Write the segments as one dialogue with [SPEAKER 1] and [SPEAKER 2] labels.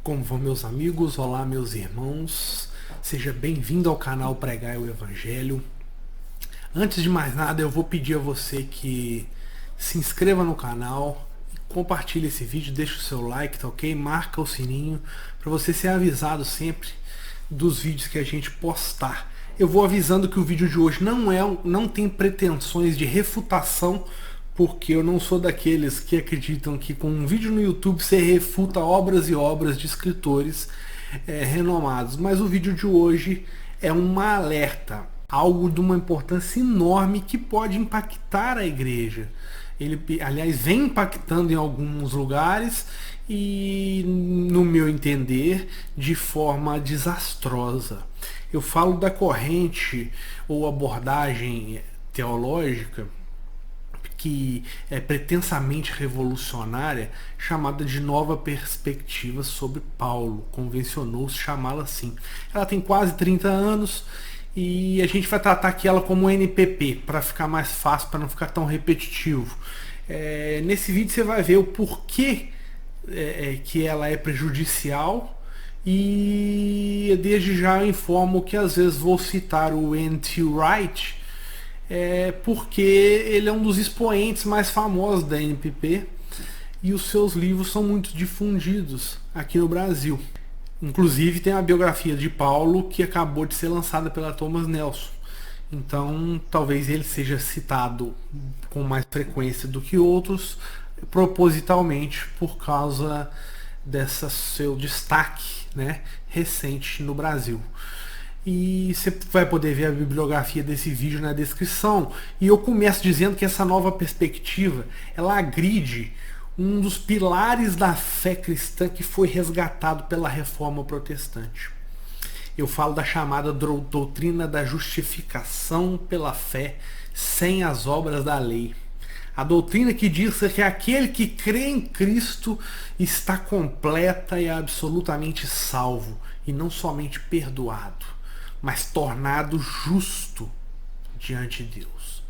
[SPEAKER 1] Como vão meus amigos? Olá meus irmãos, seja bem-vindo ao canal Pregai o Evangelho. Antes de mais nada eu vou pedir a você que se inscreva no canal, compartilhe esse vídeo, deixe o seu like, tá ok? Marca o sininho para você ser avisado sempre dos vídeos que a gente postar. Eu vou avisando que o vídeo de hoje não tem pretensões de refutação, porque eu não sou daqueles que acreditam que com um vídeo no YouTube você refuta obras e obras de escritores renomados. Mas o vídeo de hoje é um alerta, algo de uma importância enorme que pode impactar a igreja. Ele, aliás, vem impactando em alguns lugares e, no meu entender, de forma desastrosa. Eu falo da corrente ou abordagem teológica que é pretensamente revolucionária, chamada de Nova Perspectiva sobre Paulo. Convencionou-se chamá-la assim. Ela tem quase 30 anos e a gente vai tratar aqui ela como NPP, para ficar mais fácil, para não ficar tão repetitivo. Nesse vídeo você vai ver o porquê que ela é prejudicial, e desde já informo que às vezes vou citar o N.T. Wright, porque ele é um dos expoentes mais famosos da NPP e os seus livros são muito difundidos aqui no Brasil. Inclusive tem a biografia de Paulo que acabou de ser lançada pela Thomas Nelson. Então talvez ele seja citado com mais frequência do que outros, propositalmente por causa desse seu destaque, recente no Brasil. E você vai poder ver a bibliografia desse vídeo na descrição. E eu começo dizendo que essa nova perspectiva, ela agride um dos pilares da fé cristã que foi resgatado pela Reforma Protestante. Eu falo da chamada doutrina da justificação pela fé sem as obras da lei. A doutrina que diz que aquele que crê em Cristo está completa e absolutamente salvo, e não somente perdoado, mas tornado justo diante de Deus.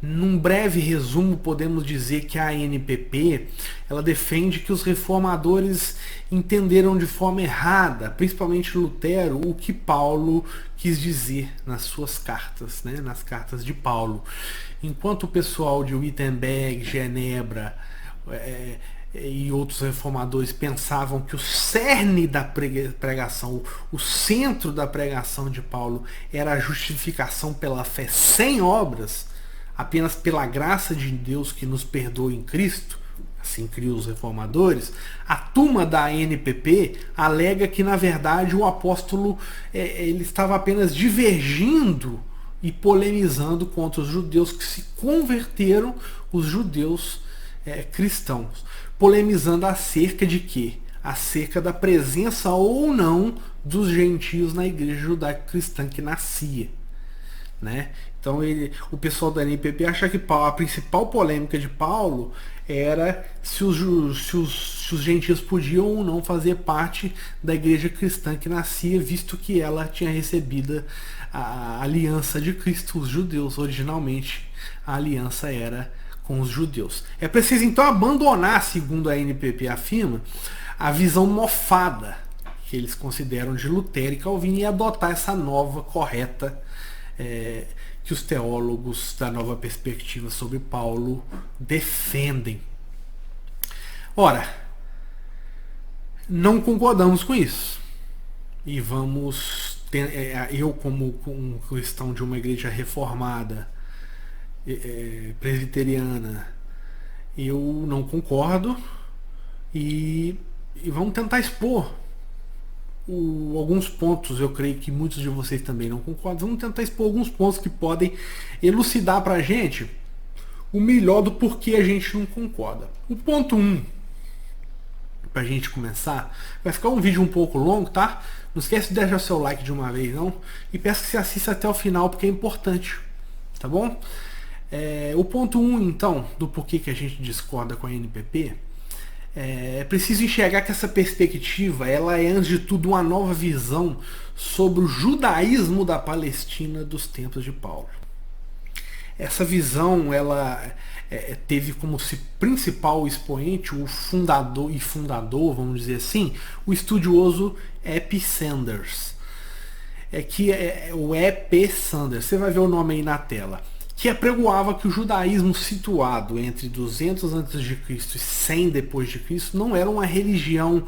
[SPEAKER 1] Num breve resumo, podemos dizer que a NPP ela defende que os reformadores entenderam de forma errada, principalmente Lutero, o que Paulo quis dizer nas suas cartas, nas cartas de Paulo. Enquanto o pessoal de Wittenberg, Genebra e outros reformadores pensavam que o cerne da pregação, o centro da pregação de Paulo era a justificação pela fé sem obras, apenas pela graça de Deus que nos perdoa em Cristo, assim criam os reformadores, a turma da NPP alega que na verdade o apóstolo ele estava apenas divergindo e polemizando contra os judeus que se converteram, os judeus cristãos, polemizando acerca de quê? Acerca da presença ou não dos gentios na igreja judaico-cristã que nascia. Então o pessoal da NPP acha que a principal polêmica de Paulo era se os gentios podiam ou não fazer parte da igreja cristã que nascia, visto que ela tinha recebido a aliança de Cristo, os judeus. Originalmente a aliança era com os judeus. É preciso então abandonar, segundo a NPP afirma, a visão mofada que eles consideram de Lutero e Calvino e adotar essa nova, correta, que os teólogos da Nova Perspectiva sobre Paulo defendem. Ora, não concordamos com isso. E eu como um cristão de uma igreja reformada, presbiteriana, eu não concordo e vamos tentar expor alguns pontos. Eu creio que muitos de vocês também não concordam. Vamos tentar expor alguns pontos que podem elucidar para a gente o melhor do porquê a gente não concorda. O ponto 1, para a gente começar, vai ficar um vídeo um pouco longo, tá? Não esquece de deixar seu like de uma vez, não. E peço que você assista até o final, porque é importante, tá bom? O ponto 1, então, do porquê que a gente discorda com a NPP, é preciso enxergar que essa perspectiva ela é, antes de tudo, uma nova visão sobre o judaísmo da Palestina dos tempos de Paulo. Essa visão ela teve como se principal expoente o fundador, vamos dizer assim, o estudioso E.P. Sanders. Que é o E.P. Sanders, você vai ver o nome aí na tela, que apregoava que o judaísmo situado entre 200 a.C. e 100 depois de Cristo não era uma religião,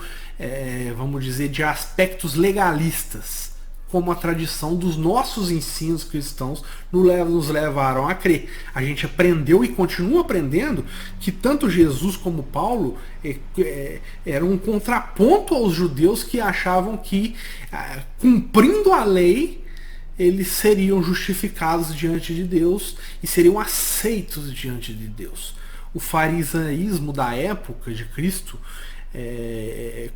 [SPEAKER 1] vamos dizer, de aspectos legalistas, como a tradição dos nossos ensinos cristãos nos levaram a crer. A gente aprendeu e continua aprendendo que tanto Jesus como Paulo eram um contraponto aos judeus que achavam que, cumprindo a lei, eles seriam justificados diante de Deus e seriam aceitos diante de Deus. O farisaísmo da época de Cristo,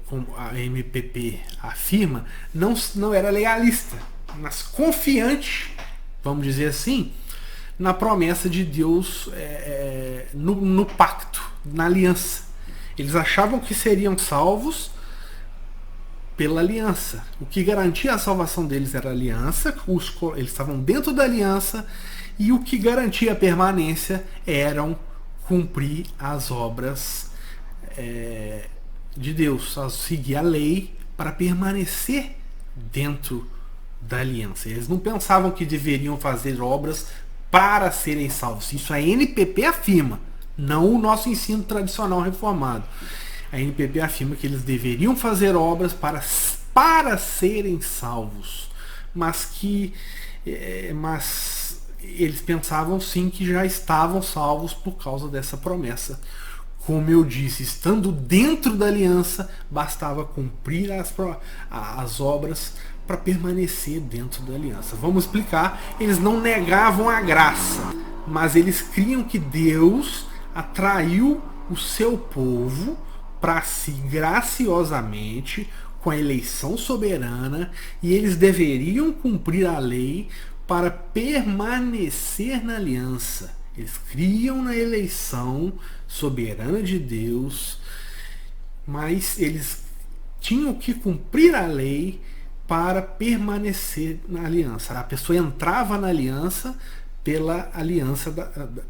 [SPEAKER 1] como a NPP afirma, não era legalista, mas confiante, vamos dizer assim, na promessa de Deus, no pacto, na aliança. Eles achavam que seriam salvos pela aliança. O que garantia a salvação deles era a aliança, eles estavam dentro da aliança, e o que garantia a permanência eram cumprir as obras de Deus, a seguir a lei para permanecer dentro da aliança. Eles não pensavam que deveriam fazer obras para serem salvos. Isso a NPP afirma, não o nosso ensino tradicional reformado. A NPP afirma que eles deveriam fazer obras para serem salvos, mas eles pensavam sim que já estavam salvos por causa dessa promessa. Como eu disse, estando dentro da aliança, bastava cumprir as obras para permanecer dentro da aliança. Vamos explicar. Eles não negavam a graça, mas eles criam que Deus atraiu o seu povo para si graciosamente, com a eleição soberana, e eles deveriam cumprir a lei para permanecer na aliança. Eles criam na eleição soberana de Deus, mas eles tinham que cumprir a lei para permanecer na aliança. A pessoa entrava na aliança pela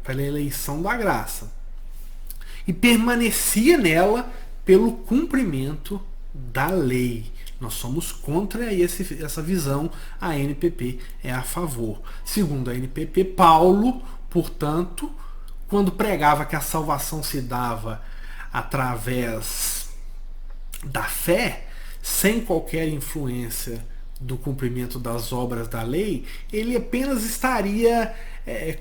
[SPEAKER 1] pela eleição da graça e permanecia nela pelo cumprimento da lei. Nós somos contra essa visão, a NPP é a favor. Segundo a NPP, Paulo, portanto, quando pregava que a salvação se dava através da fé, sem qualquer influência do cumprimento das obras da lei, ele apenas estaria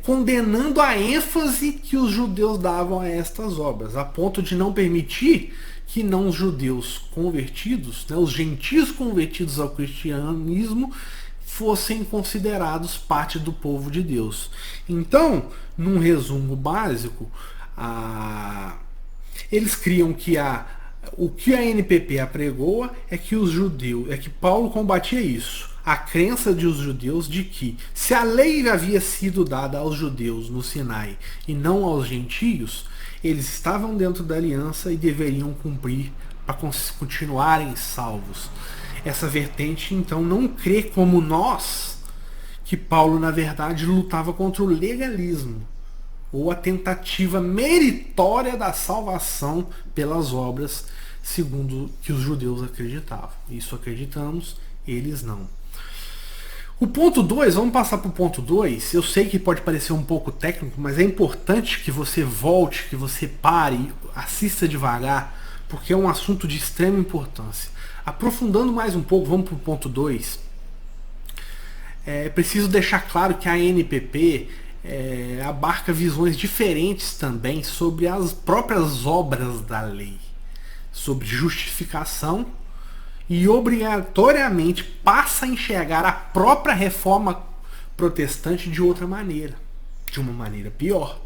[SPEAKER 1] condenando a ênfase que os judeus davam a estas obras, a ponto de não permitir que não os judeus convertidos, os gentios convertidos ao cristianismo, fossem considerados parte do povo de Deus. Então, num resumo básico, eles criam que o que a NPP apregoa é que que Paulo combatia isso, a crença dos judeus de que, se a lei havia sido dada aos judeus no Sinai e não aos gentios, eles estavam dentro da aliança e deveriam cumprir para continuarem salvos. Essa vertente, então, não crê como nós que Paulo, na verdade, lutava contra o legalismo ou a tentativa meritória da salvação pelas obras, segundo que os judeus acreditavam. Isso acreditamos, eles não. O ponto 2, vamos passar para o ponto 2. Eu sei que pode parecer um pouco técnico, mas é importante que você volte, que você pare, assista devagar, porque é um assunto de extrema importância. Aprofundando mais um pouco, vamos para o ponto 2. É preciso deixar claro que a NPP abarca visões diferentes também sobre as próprias obras da lei, sobre justificação, e obrigatoriamente passa a enxergar a própria reforma protestante de outra maneira, de uma maneira pior.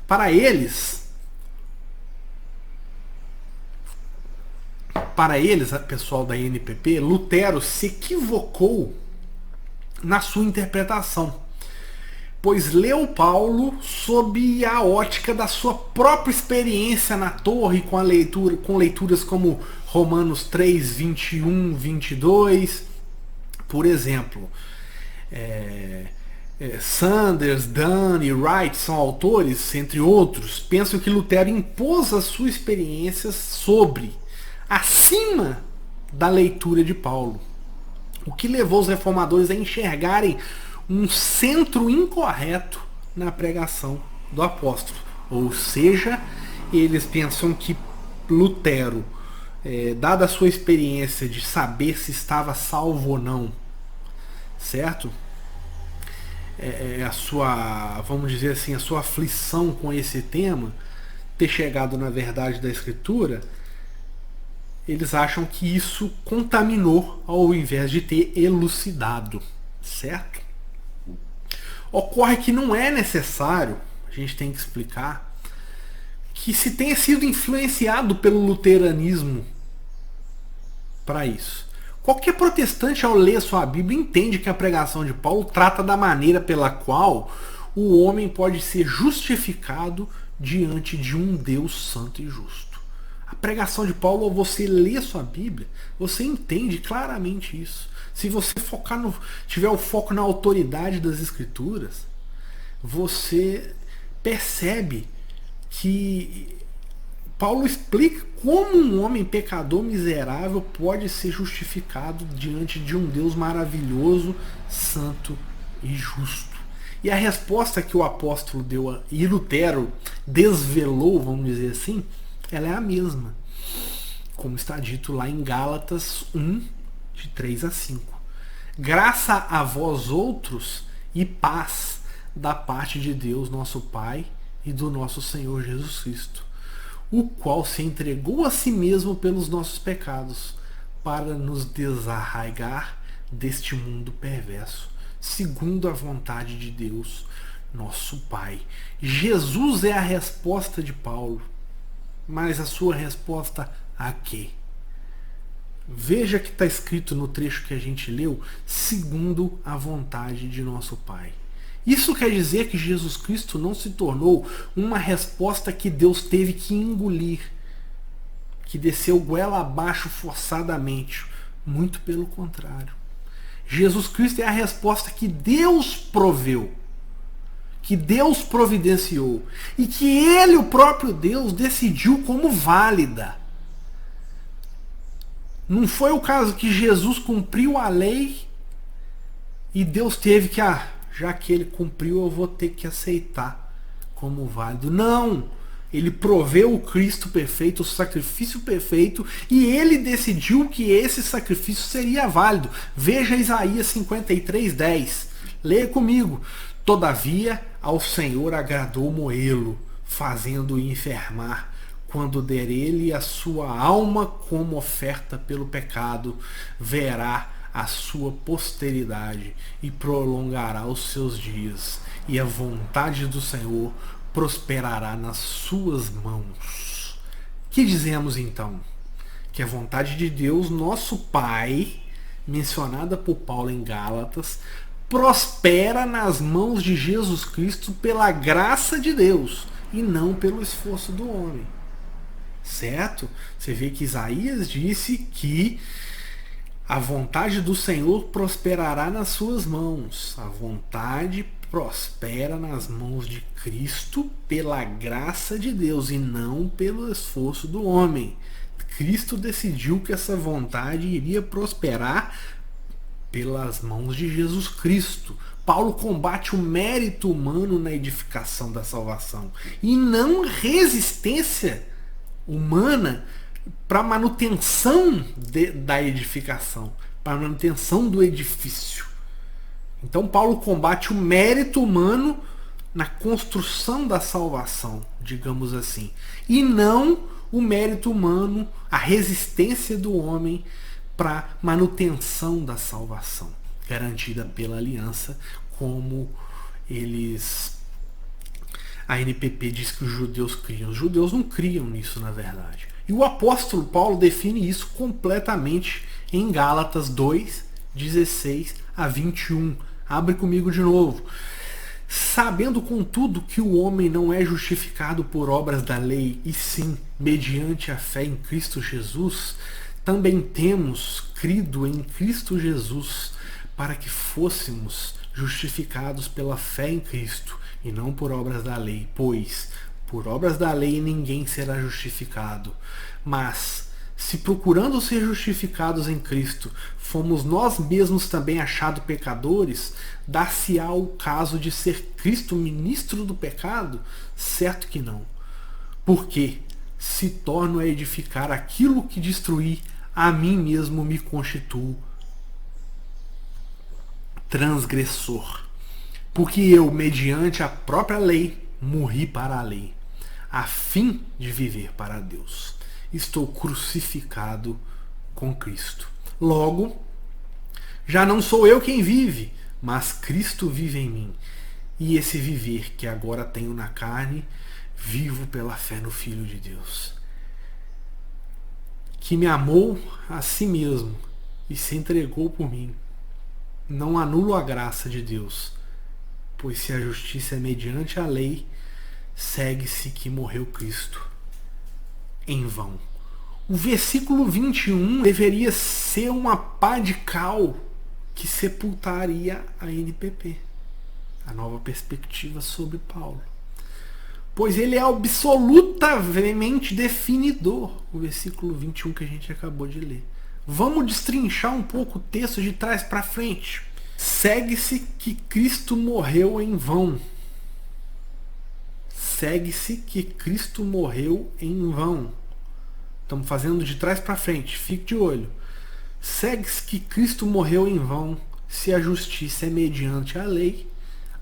[SPEAKER 1] Para eles, pessoal da NPP, Lutero se equivocou na sua interpretação, pois leu Paulo sob a ótica da sua própria experiência na torre, com leituras como Romanos 3, 21, 22, por exemplo. Sanders, Dunn e Wright são autores, entre outros, pensam que Lutero impôs a sua experiência acima da leitura de Paulo, o que levou os reformadores a enxergarem um centro incorreto na pregação do apóstolo. Ou seja, eles pensam que Lutero, dada a sua experiência de saber se estava salvo ou não, certo? A sua, vamos dizer assim, a sua aflição com esse tema, ter chegado na verdade da Escritura, eles acham que isso contaminou ao invés de ter elucidado, certo? Ocorre que não é necessário, a gente tem que explicar, que se tenha sido influenciado pelo luteranismo para isso. Qualquer protestante, ao ler sua Bíblia, entende que a pregação de Paulo trata da maneira pela qual o homem pode ser justificado diante de um Deus santo e justo. A pregação de Paulo, ao você ler sua Bíblia, você entende claramente isso. Se você tiver o foco na autoridade das Escrituras, você percebe que Paulo explica como um homem pecador miserável pode ser justificado diante de um Deus maravilhoso, santo e justo. E a resposta que o apóstolo deu e Lutero desvelou, vamos dizer assim, ela é a mesma. Como está dito lá em Gálatas 1, de 3 a 5. Graça a vós outros e paz da parte de Deus nosso Pai e do nosso Senhor Jesus Cristo, o qual se entregou a si mesmo pelos nossos pecados, para nos desarraigar deste mundo perverso, segundo a vontade de Deus, nosso Pai. Jesus é a resposta de Paulo, mas a sua resposta a quê? Veja que está escrito no trecho que a gente leu, segundo a vontade de nosso Pai. Isso quer dizer que Jesus Cristo não se tornou uma resposta que Deus teve que engolir, que desceu goela abaixo forçadamente. Muito pelo contrário. Jesus Cristo é a resposta que Deus proveu, que Deus providenciou e que Ele, o próprio Deus, decidiu como válida. Não foi o caso que Jesus cumpriu a lei e Deus teve que, já que ele cumpriu, eu vou ter que aceitar como válido. Não! Ele proveu o Cristo perfeito, o sacrifício perfeito, e ele decidiu que esse sacrifício seria válido. Veja Isaías 53:10. Leia comigo. Todavia, ao Senhor agradou moê-lo, fazendo-o enfermar, quando der ele a sua alma como oferta pelo pecado, verá a sua posteridade e prolongará os seus dias, e a vontade do Senhor prosperará nas suas mãos. Que dizemos então? Que a vontade de Deus, nosso Pai, mencionada por Paulo em Gálatas, prospera nas mãos de Jesus Cristo pela graça de Deus e não pelo esforço do homem. Certo? Você vê que Isaías disse que a vontade do Senhor prosperará nas suas mãos. A vontade prospera nas mãos de Cristo pela graça de Deus e não pelo esforço do homem. Cristo decidiu que essa vontade iria prosperar pelas mãos de Jesus Cristo. Paulo combate o mérito humano na edificação da salvação e não resistência humana para manutenção da edificação, para manutenção do edifício. Então Paulo combate o mérito humano na construção da salvação, digamos assim, e não o mérito humano, a resistência do homem para manutenção da salvação, garantida pela aliança, como a NPP diz que os judeus criam. Os judeus não criam nisso, na verdade. E o apóstolo Paulo define isso completamente em Gálatas 2, 16 a 21. Abre comigo de novo. Sabendo, contudo, que o homem não é justificado por obras da lei, e sim mediante a fé em Cristo Jesus, também temos crido em Cristo Jesus, para que fôssemos justificados pela fé em Cristo e não por obras da lei, pois por obras da lei ninguém será justificado. Mas se procurando ser justificados em Cristo, fomos nós mesmos também achados pecadores, dar-se-á o caso de ser Cristo ministro do pecado? Certo que não. Porque se torno a edificar aquilo que destruí, a mim mesmo me constituo transgressor. Porque eu, mediante a própria lei, morri para a lei, a fim de viver para Deus. Estou crucificado com Cristo. Logo, já não sou eu quem vive, mas Cristo vive em mim. E esse viver que agora tenho na carne, vivo pela fé no Filho de Deus, que me amou a si mesmo e se entregou por mim. Não anulo a graça de Deus, pois se a justiça é mediante a lei, segue-se que morreu Cristo em vão. O versículo 21 deveria ser uma pá de cal que sepultaria a NPP, a nova perspectiva sobre Paulo, pois ele é absolutamente definidor, o versículo 21 que a gente acabou de ler. Vamos destrinchar um pouco o texto de trás para frente. Segue-se que Cristo morreu em vão. Segue-se que Cristo morreu em vão. Estamos fazendo de trás para frente, fique de olho. Segue-se que Cristo morreu em vão, se a justiça é mediante a lei,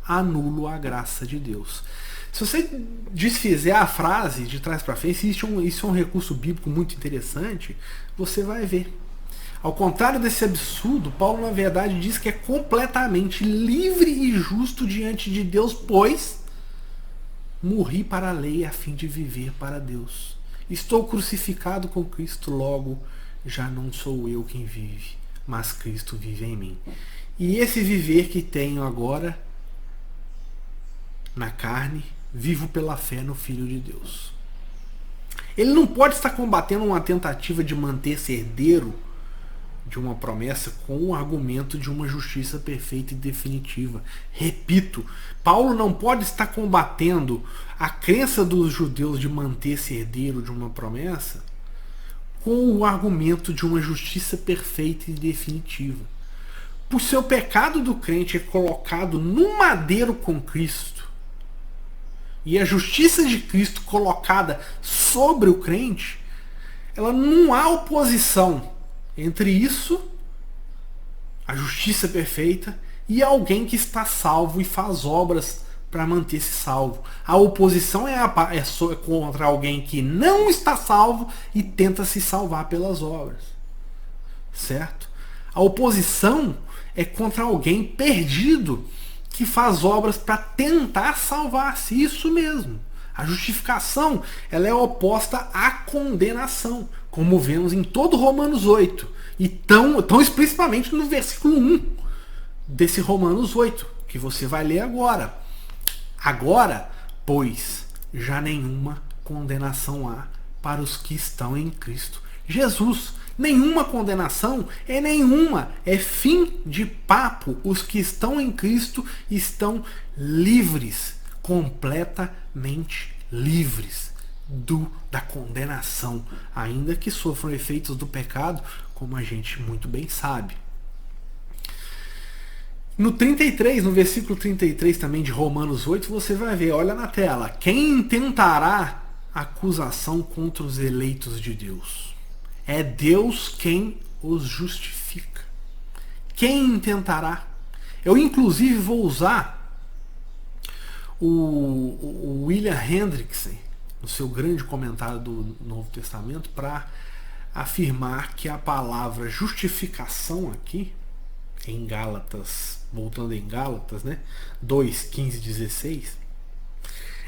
[SPEAKER 1] anulo a graça de Deus. Se você desfizer a frase de trás para frente, isso é um recurso bíblico muito interessante, você vai ver. Ao contrário desse absurdo, Paulo na verdade diz que é completamente livre e justo diante de Deus, pois morri para a lei a fim de viver para Deus. Estou crucificado com Cristo, logo já não sou eu quem vive, mas Cristo vive em mim. E esse viver que tenho agora na carne, vivo pela fé no Filho de Deus. Ele não pode estar combatendo uma tentativa de manter-se herdeiro de uma promessa com o argumento de uma justiça perfeita e definitiva. Repito, Paulo não pode estar combatendo a crença dos judeus de manter-se herdeiro de uma promessa com o argumento de uma justiça perfeita e definitiva. Por seu pecado do crente é colocado no madeiro com Cristo, e a justiça de Cristo colocada sobre o crente, ela não há oposição entre isso, a justiça perfeita, e alguém que está salvo e faz obras para manter-se salvo. A oposição é contra alguém que não está salvo e tenta se salvar pelas obras. Certo? A oposição é contra alguém perdido que faz obras para tentar salvar-se. Isso mesmo. A justificação ela é oposta à condenação, como vemos em todo Romanos 8, e tão explicitamente no versículo 1 desse Romanos 8, que você vai ler agora. Agora, pois, já nenhuma condenação há para os que estão em Cristo Jesus. Nenhuma condenação é fim de papo. Os que estão em Cristo estão livres, completamente livres da condenação, ainda que sofram efeitos do pecado, como a gente muito bem sabe. No 33, no versículo 33 também de Romanos 8, você vai ver, olha na tela, quem intentará acusação contra os eleitos de Deus? É Deus quem os justifica. Quem intentará? Eu inclusive vou usar o William Hendrickson, no seu grande comentário do Novo Testamento, para afirmar que a palavra justificação aqui, em Gálatas, voltando em Gálatas, né, 2, 15, 16,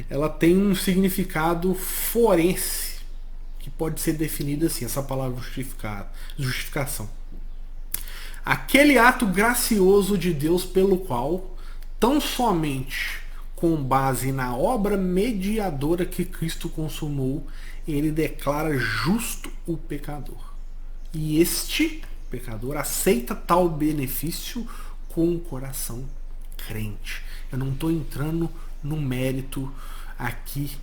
[SPEAKER 1] ela tem um significado forense, que pode ser definida assim, essa palavra justificação. Aquele ato gracioso de Deus pelo qual, tão somente com base na obra mediadora que Cristo consumou, ele declara justo o pecador. E este pecador aceita tal benefício com o coração crente. Eu não estou entrando no mérito aqui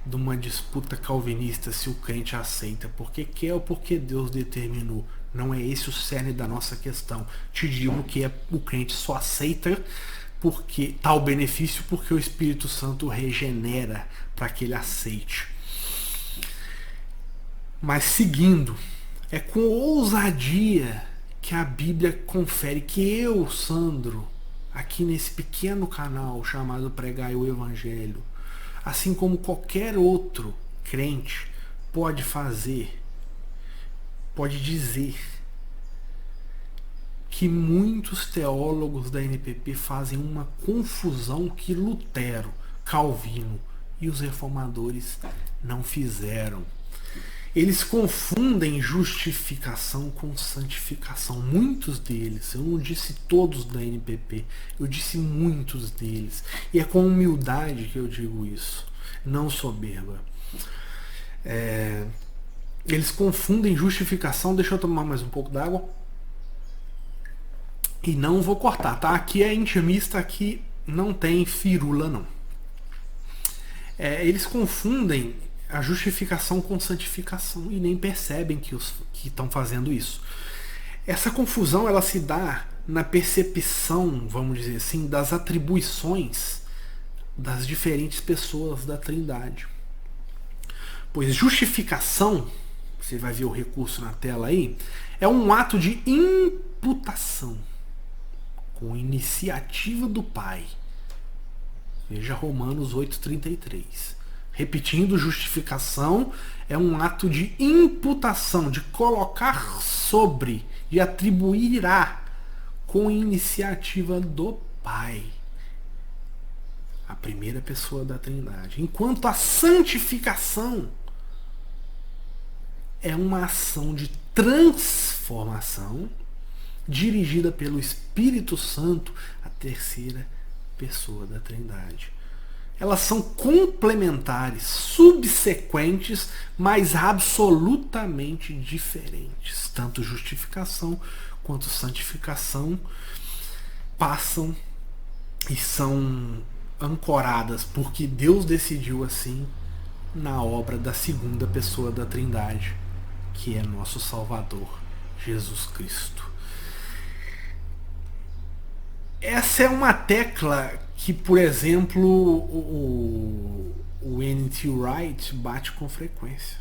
[SPEAKER 1] de uma disputa calvinista se o crente aceita porque quer ou porque Deus determinou. Não é esse o cerne da nossa questão. Te digo que o crente só aceita porque tal benefício porque o Espírito Santo regenera para que ele aceite. Mas seguindo, é com ousadia que a Bíblia confere que eu, Sandro, aqui nesse pequeno canal chamado Pregai o Evangelho, assim como qualquer outro crente pode fazer, pode dizer que muitos teólogos da NPP fazem uma confusão que Lutero, Calvino e os reformadores não fizeram. Eles confundem justificação com santificação. Muitos deles, eu não disse todos da NPP, eu disse muitos deles. E é com humildade que eu digo isso, não soberba. Eles confundem justificação. Deixa eu tomar mais um pouco d'água. E não vou cortar, tá? Aqui é intimista, aqui não tem firula, não. Eles confundem a justificação com santificação e nem percebem que estão fazendo isso. Essa confusão ela se dá na percepção, vamos dizer assim, das atribuições das diferentes pessoas da Trindade. Pois justificação, você vai ver o recurso na tela aí, é um ato de imputação com iniciativa do Pai. Veja Romanos 8,33. Repetindo, justificação é um ato de imputação, de colocar sobre, de atribuir a, com iniciativa do Pai. A primeira pessoa da Trindade. Enquanto a santificação é uma ação de transformação dirigida pelo Espírito Santo, a terceira pessoa da Trindade. Elas são complementares, subsequentes, mas absolutamente diferentes. Tanto justificação quanto santificação passam e são ancoradas porque Deus decidiu assim na obra da segunda pessoa da Trindade, que é nosso Salvador, Jesus Cristo. Essa é uma tecla que, por exemplo, o N.T. Wright bate com frequência.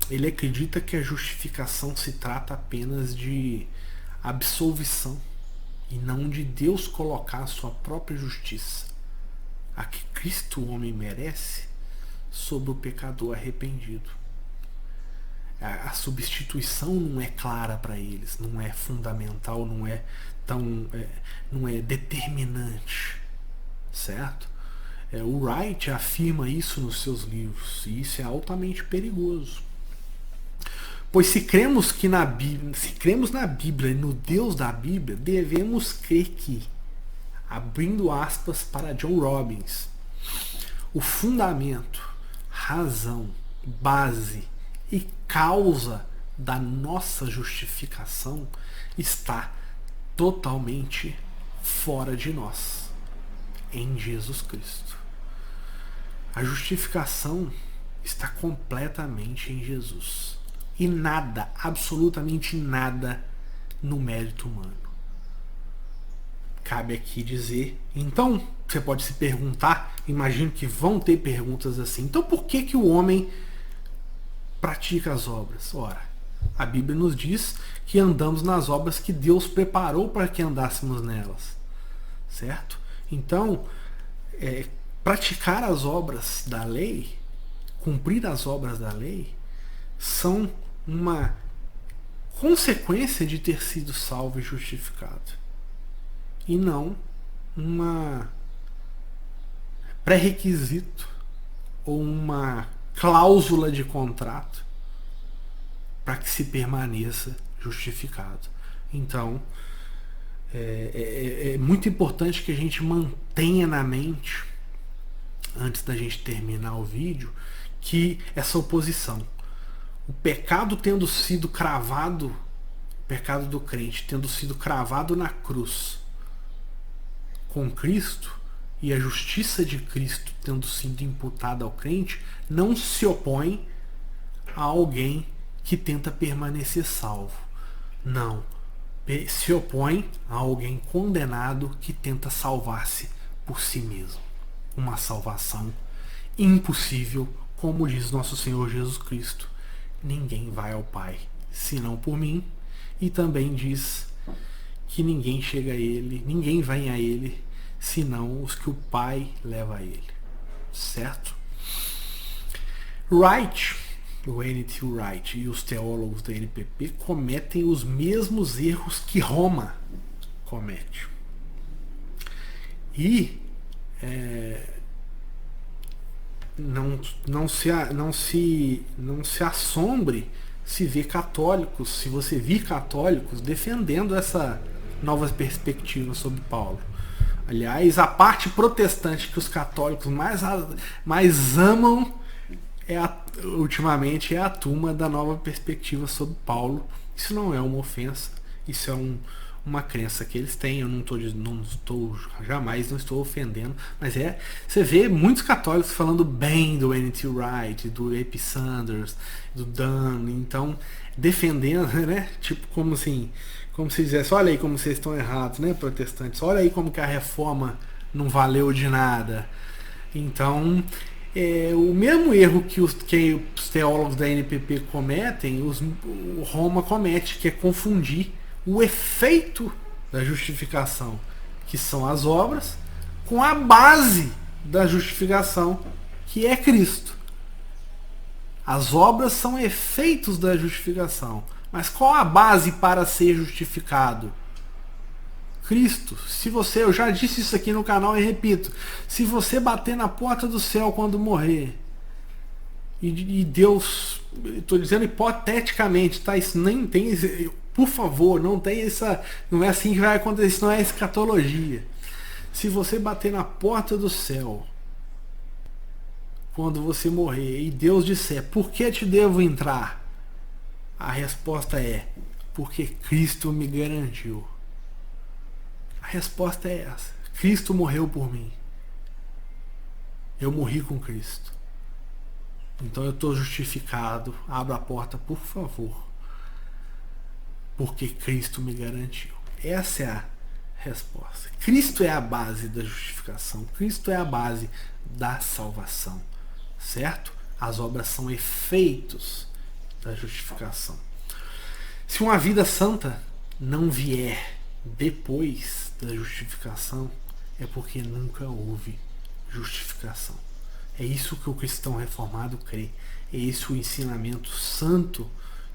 [SPEAKER 1] Ele acredita que a justificação se trata apenas de absolvição e não de Deus colocar a sua própria justiça, a que Cristo, o homem, merece, sobre o pecador arrependido. A substituição não é clara para eles, não é fundamental, não é determinante, certo? O Wright afirma isso nos seus livros e isso é altamente perigoso. Pois se cremos na Bíblia e no Deus da Bíblia, devemos crer que, abrindo aspas para John Robbins, o fundamento, razão, base e causa da nossa justificação está totalmente fora de nós, em Jesus Cristo. A justificação está completamente em Jesus. E nada, absolutamente nada, no mérito humano. Cabe aqui dizer, então, você pode se perguntar, imagino que vão ter perguntas assim, então por que o homem pratica as obras? Ora, a Bíblia nos diz que andamos nas obras que Deus preparou para que andássemos nelas, certo? Então, praticar as obras da lei, cumprir as obras da lei, são uma consequência de ter sido salvo e justificado, e não uma pré-requisito ou uma cláusula de contrato para que se permaneça justificado. Então, é muito importante que a gente mantenha na mente, antes da gente terminar o vídeo, que essa oposição, o pecado tendo sido cravado, o pecado do crente tendo sido cravado na cruz, com Cristo e a justiça de Cristo tendo sido imputada ao crente não se opõe a alguém que tenta permanecer salvo. Não. Se opõe a alguém condenado que tenta salvar-se por si mesmo. Uma salvação impossível, como diz nosso Senhor Jesus Cristo. Ninguém vai ao Pai senão por mim. E também diz que ninguém chega a Ele, ninguém vem a Ele, senão os que o Pai leva a Ele. Certo? Wright, o N.T. Wright e os teólogos da NPP cometem os mesmos erros que Roma comete. E não se assombre se ver católicos, se você vir católicos defendendo essa nova perspectiva sobre Paulo. Aliás, a parte protestante que os católicos mais amam ultimamente é a turma da nova perspectiva sobre Paulo. Isso não é uma ofensa, isso é uma crença que eles têm. Eu jamais estou ofendendo, mas você vê muitos católicos falando bem do N.T. Wright, do A.P. Sanders, do Dunn, então defendendo, né? Tipo como se dissesse, olha aí como vocês estão errados, né, protestantes? Olha aí como que a reforma não valeu de nada. Então, o mesmo erro que os teólogos da NPP cometem, o Roma comete, que é confundir o efeito da justificação, que são as obras, com a base da justificação, que é Cristo. As obras são efeitos da justificação. Mas qual a base para ser justificado? Cristo. Eu já disse isso aqui no canal e repito, se você bater na porta do céu quando morrer, e Deus, estou dizendo hipoteticamente, tá? Isso nem tem, por favor, não é assim que vai acontecer, isso não é escatologia. Se você bater na porta do céu quando você morrer e Deus disser, por que te devo entrar? A resposta é, porque Cristo me garantiu. A resposta é essa. Cristo morreu por mim. Eu morri com Cristo. Então eu estou justificado. Abra a porta, por favor. Porque Cristo me garantiu. Essa é a resposta. Cristo é a base da justificação. Cristo é a base da salvação. Certo? As obras são efeitos da justificação. Se uma vida santa não vier depois da justificação, é porque nunca houve justificação. É isso que o cristão reformado crê. É esse o ensinamento santo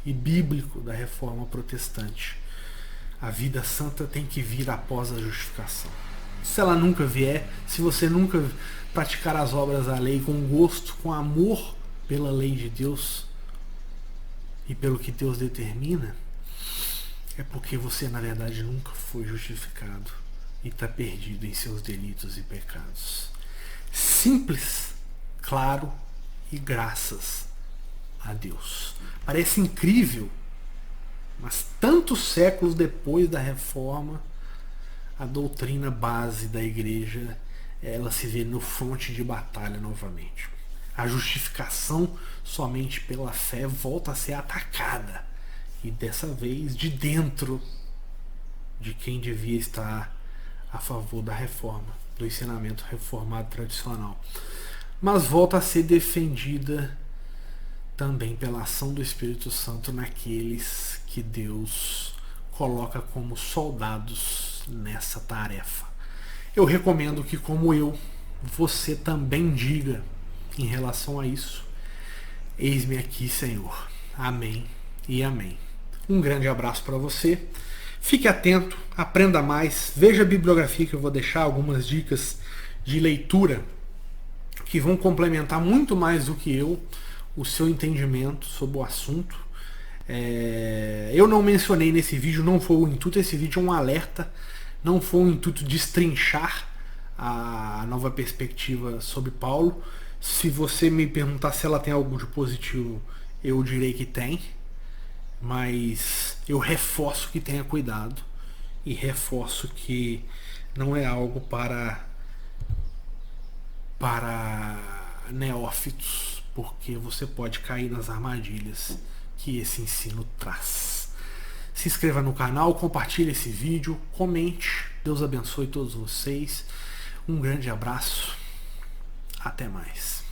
[SPEAKER 1] e bíblico da reforma protestante. A vida santa tem que vir após a justificação. Se ela nunca vier, se você nunca praticar as obras da lei com gosto, com amor pela lei de Deus e pelo que Deus determina, é porque você na verdade nunca foi justificado e está perdido em seus delitos e pecados. Simples, claro e graças a Deus. Parece incrível, mas tantos séculos depois da reforma, a doutrina base da igreja, ela se vê no fronte de batalha novamente. A justificação somente pela fé volta a ser atacada, e dessa vez de dentro de quem devia estar a favor da reforma, do ensinamento reformado tradicional, mas volta a ser defendida também pela ação do Espírito Santo naqueles que Deus coloca como soldados nessa tarefa. Eu recomendo que, como eu, você também diga em relação a isso: eis-me aqui, Senhor. Amém e amém. Um grande abraço para você. Fique atento, aprenda mais, veja a bibliografia que eu vou deixar, algumas dicas de leitura que vão complementar muito mais do que eu o seu entendimento sobre o assunto. Eu não mencionei nesse vídeo, não foi o intuito, esse vídeo é um alerta, não foi o intuito de destrinchar a nova perspectiva sobre Paulo. Se você me perguntar se ela tem algo de positivo, eu direi que tem, mas eu reforço que tenha cuidado e reforço que não é algo para neófitos, porque você pode cair nas armadilhas que esse ensino traz. Se inscreva no canal, compartilhe esse vídeo, comente. Deus abençoe todos vocês. Um grande abraço. Até mais.